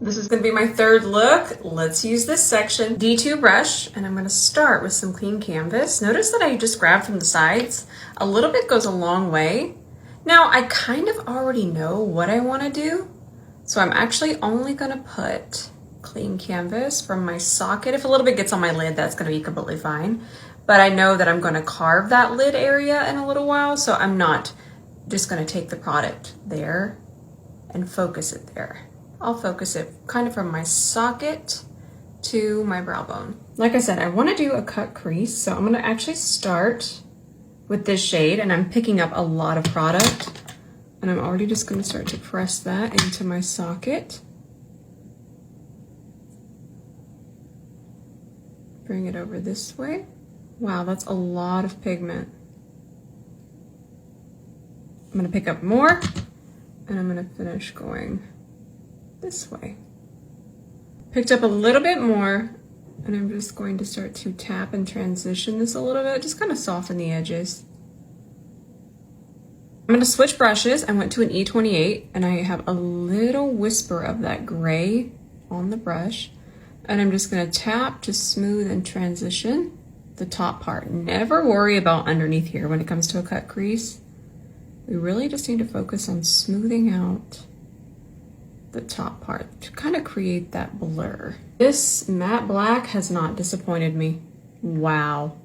This is going to be my third look. Let's use this section. D2 brush, and I'm going to start with some clean canvas. Notice that I just grabbed from the sides. A little bit goes a long way. Now, I kind of already know what I want to do, so I'm actually only going to put clean canvas from my socket. If a little bit gets on my lid, that's going to be completely fine. But I know that I'm going to carve that lid area in a little while, so I'm not just going to take the product there and focus it there. I'll focus it kind of from my socket to my brow bone. Like I said, I want to do a cut crease, so I'm going to actually start with this shade, and I'm picking up a lot of product, and I'm already just going to start to press that into my socket. Bring it over this way. Wow, that's a lot of pigment. I'm going to pick up more, and I'm going to finish going this way. Picked up a little bit more, and I'm just going to start to tap and transition this a little bit, just kind of soften the edges. I'm going to switch brushes. I went to an E28, and I have a little whisper of that gray on the brush, and I'm just going to tap to smooth and transition the top part. Never worry about underneath here when it comes to a cut crease. We really just need to focus on smoothing out the top part to kind of create that blur. This matte black has not disappointed me. Wow.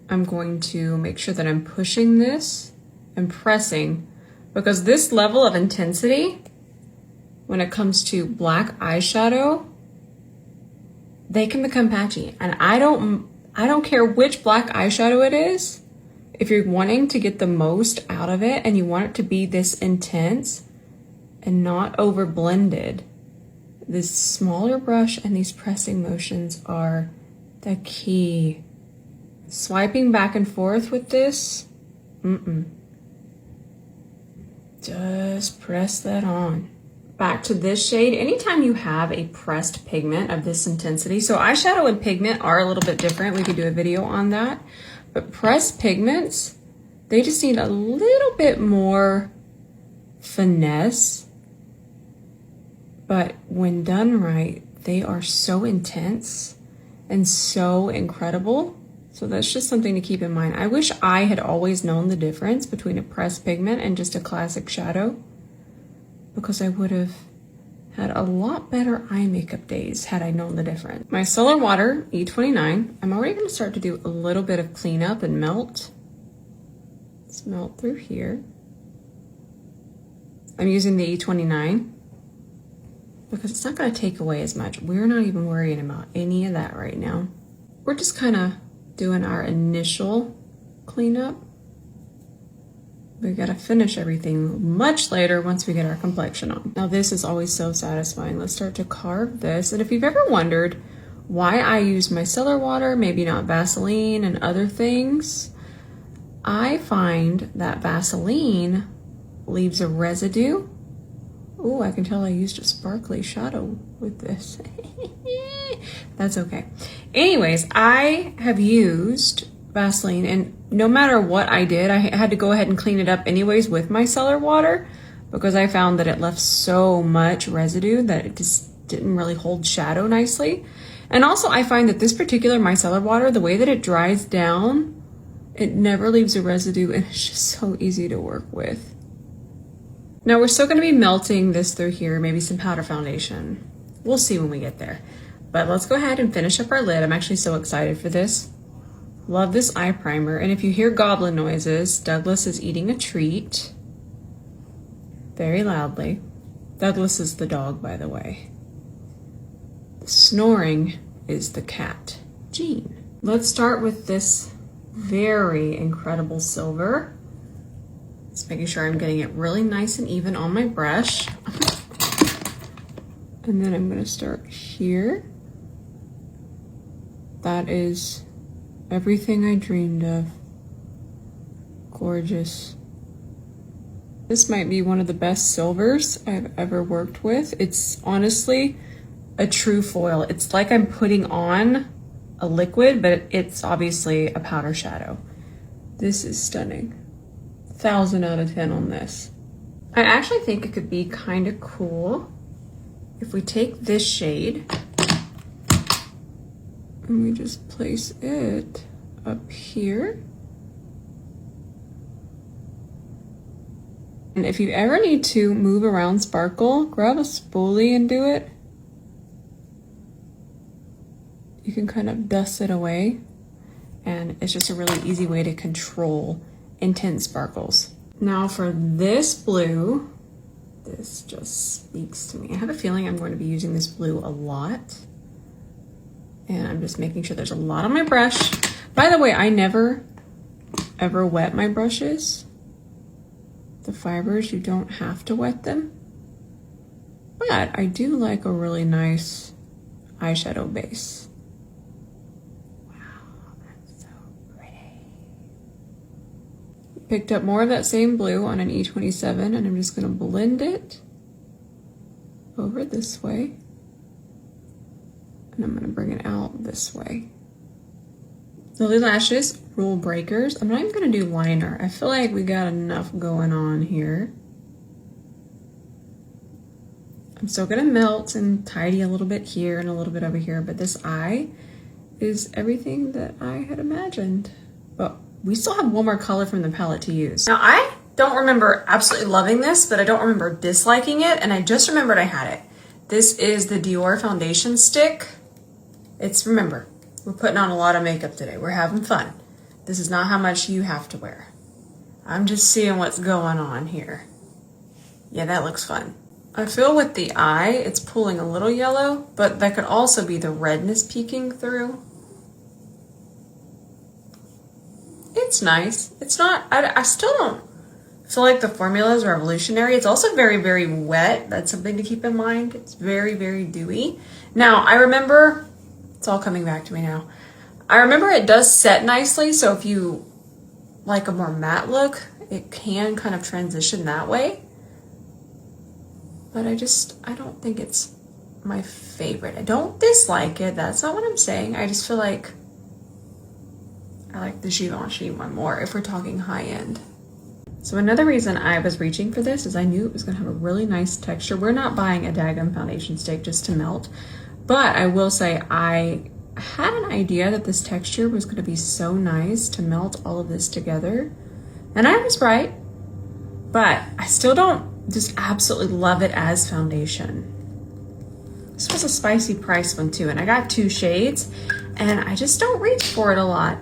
I'm going to make sure that I'm pushing this and pressing, because this level of intensity, when it comes to black eyeshadow, they can become patchy. And I don't care which black eyeshadow it is. If you're wanting to get the most out of it and you want it to be this intense and not over blended, this smaller brush and these pressing motions are the key. Swiping back and forth with this, just press that on. Back to this shade. Anytime you have a pressed pigment of this intensity, so eyeshadow and pigment are a little bit different. We could do a video on that. But pressed pigments, they just need a little bit more finesse. But when done right, they are so intense and so incredible. So that's just something to keep in mind. I wish I had always known the difference between a pressed pigment and just a classic shadow, because I would have had a lot better eye makeup days had I known the difference. My Solar Water E29, I'm already going to start to do a little bit of cleanup and melt. Let's melt through here. I'm using the E29 because it's not going to take away as much. We're not even worrying about any of that right now. We're just kind of doing our initial cleanup. We gotta finish everything much later once we get our complexion on. Now this is always so satisfying. Let's start to carve this. And if you've ever wondered why I use micellar water, maybe not Vaseline and other things, I find that Vaseline leaves a residue. Oh, I can tell I used a sparkly shadow with this. That's okay. Anyways, I have used Vaseline, and no matter what I did, I had to go ahead and clean it up anyways with my micellar water, because I found that it left so much residue that it just didn't really hold shadow nicely. And also I find that this particular micellar water, the way that it dries down, it never leaves a residue, and it's just so easy to work with. Now we're still going to be melting this through here, maybe some powder foundation. We'll see when we get there. But let's go ahead and finish up our lid. I'm actually so excited for this. Love this eye primer. And if you hear goblin noises, Douglas is eating a treat very loudly. Douglas is the dog, by the way. The snoring is the cat, Jean. Let's start with this very incredible silver. Just making sure I'm getting it really nice and even on my brush. And then I'm going to start here. That is everything I dreamed of. Gorgeous. This might be one of the best silvers I've ever worked with. It's honestly a true foil. It's like I'm putting on a liquid, but it's obviously a powder shadow. This is stunning. 1,000 out of 10 on this. I actually think it could be kind of cool if we take this shade and we just place it up here. And if you ever need to move around sparkle, grab a spoolie and do it. You can kind of dust it away, and it's just a really easy way to control intense sparkles. Now for this blue, this just speaks to me. I have a feeling I'm going to be using this blue a lot. And I'm just making sure there's a lot on my brush. By the way, I never ever wet my brushes. The fibers, you don't have to wet them. But I do like a really nice eyeshadow base. Picked up more of that same blue on an E27, and I'm just going to blend it over this way. And I'm going to bring it out this way. Lily Lashes, Rule Breakers. I'm not even going to do liner. I feel like we got enough going on here. I'm still going to melt and tidy a little bit here and a little bit over here, but this eye is everything that I had imagined. But we still have one more color from the palette to use. Now, I don't remember absolutely loving this, but I don't remember disliking it, and I just remembered I had it. This is the Dior foundation stick. Remember, we're putting on a lot of makeup today. We're having fun. This is not how much you have to wear. I'm just seeing what's going on here. Yeah, that looks fun. I feel with the eye, it's pulling a little yellow, but that could also be the redness peeking through. It's nice. It's not, I still don't feel like the formula is revolutionary. It's also very, very wet. That's something to keep in mind. It's very, very dewy. Now, I remember, it's all coming back to me now. I remember it does set nicely, so if you like a more matte look, it can kind of transition that way. But I don't think it's my favorite. I don't dislike it. That's not what I'm saying. I just feel like I like the Givenchy one more if we're talking high end. So another reason I was reaching for this is I knew it was going to have a really nice texture. We're not buying a daggum foundation stick just to melt, but I will say I had an idea that this texture was going to be so nice to melt all of this together, and I was right, but I still don't just absolutely love it as foundation. This was a spicy price one too, and I got 2 shades, and I just don't reach for it a lot.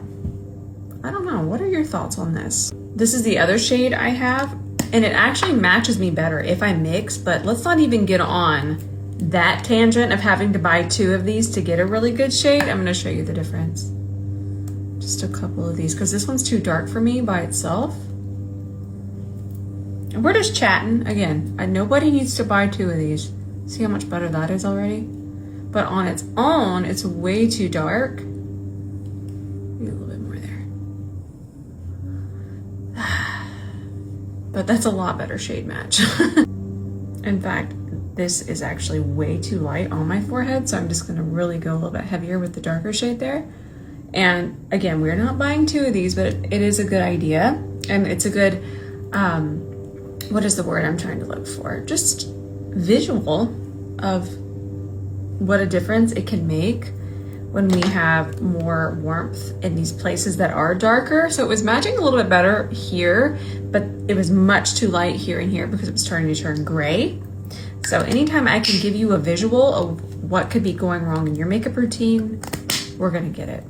I don't know, what are your thoughts on this? This is the other shade I have, and it actually matches me better if I mix, but let's not even get on that tangent of having to buy 2 of these to get a really good shade. I'm gonna show you the difference. Just a couple of these, because this one's too dark for me by itself. And we're just chatting, again, nobody needs to buy 2 of these. See how much better that is already? But on its own, it's way too dark. Maybe a little bit more there. But that's a lot better shade match. In fact, this is actually way too light on my forehead, so I'm just gonna really go a little bit heavier with the darker shade there. And again, we're not buying 2 of these, but it is a good idea. And it's a good, what is the word I'm trying to look for? Just visual of what a difference it can make when we have more warmth in these places that are darker. So it was matching a little bit better here, but it was much too light here and here because it was starting to turn gray. So anytime I can give you a visual of what could be going wrong in your makeup routine, we're gonna get it.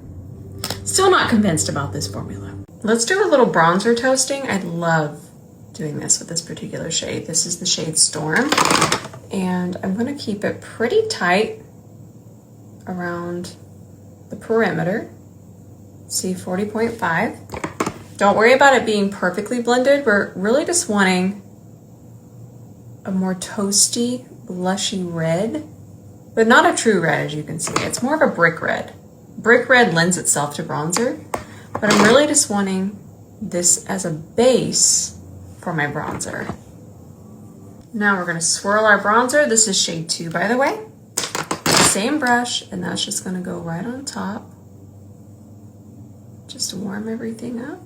Still not convinced about this formula. Let's do a little bronzer toasting. I love doing this with this particular shade. This is the shade Storm, and I'm gonna keep it pretty tight around the perimeter. See, 40.5. Don't worry about it being perfectly blended. We're really just wanting a more toasty, blushy red, but not a true red, as you can see. It's more of a brick red. Brick red lends itself to bronzer, but I'm really just wanting this as a base for my bronzer. Now we're gonna swirl our bronzer. This is shade 2, by the way. Same brush, and that's just gonna go right on top. Just to warm everything up.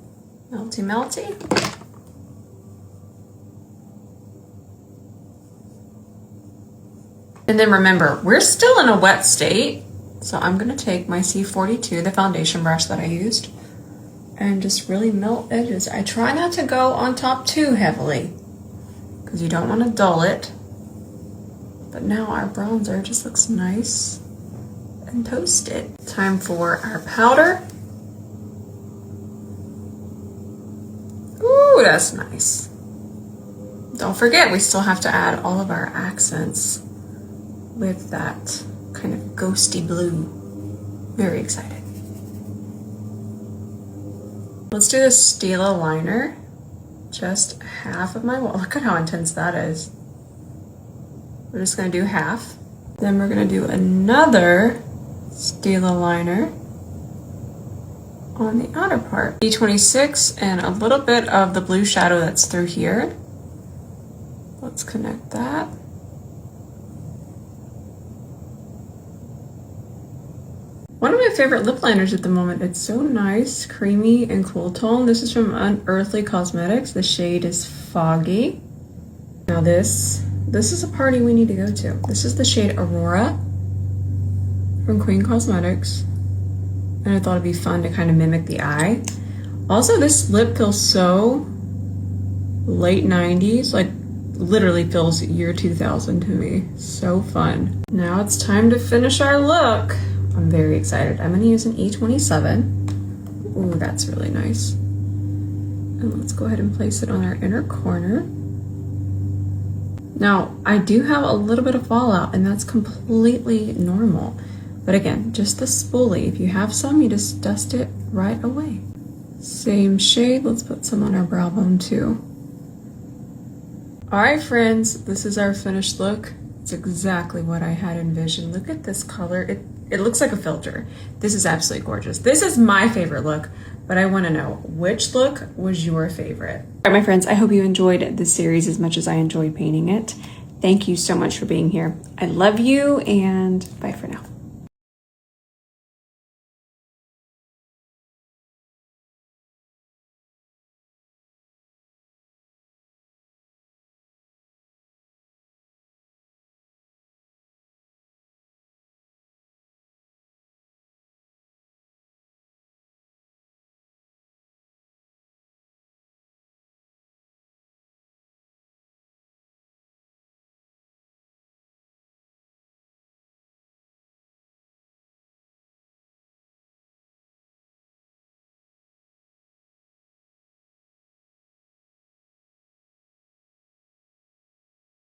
Melty, melty. And then remember, we're still in a wet state. So I'm gonna take my C42, the foundation brush that I used, and just really melt edges. I try not to go on top too heavily because you don't want to dull it. But now our bronzer just looks nice and toasted. Time for our powder. Ooh, that's nice. Don't forget, we still have to add all of our accents with that kind of ghosty blue. Very excited. Let's do the Stila liner. Just half of my wall. Look at how intense that is. We're just gonna do half. Then we're gonna do another Stila liner on the outer part. D26 and a little bit of the blue shadow that's through here. Let's connect that. One of my favorite lip liners at the moment. It's so nice, creamy and cool tone. This is from Unearthly Cosmetics. The shade is Foggy. Now this is a party we need to go to. This is the shade Aurora from Queen Cosmetics. And I thought it'd be fun to kind of mimic the eye. Also, this lip feels so late 90s, like literally feels year 2000 to me. So fun. Now it's time to finish our look. I'm very excited. I'm gonna use an E27. Ooh, that's really nice. And let's go ahead and place it on our inner corner. Now, I do have a little bit of fallout, and that's completely normal. But again, just the spoolie. If you have some, you just dust it right away. Same shade, let's put some on our brow bone too. All right, friends, this is our finished look. It's exactly what I had envisioned. Look at this color. It looks like a filter. This is absolutely gorgeous. This is my favorite look, but I wanna know which look was your favorite. All right, my friends, I hope you enjoyed this series as much as I enjoyed painting it. Thank you so much for being here. I love you, and bye for now.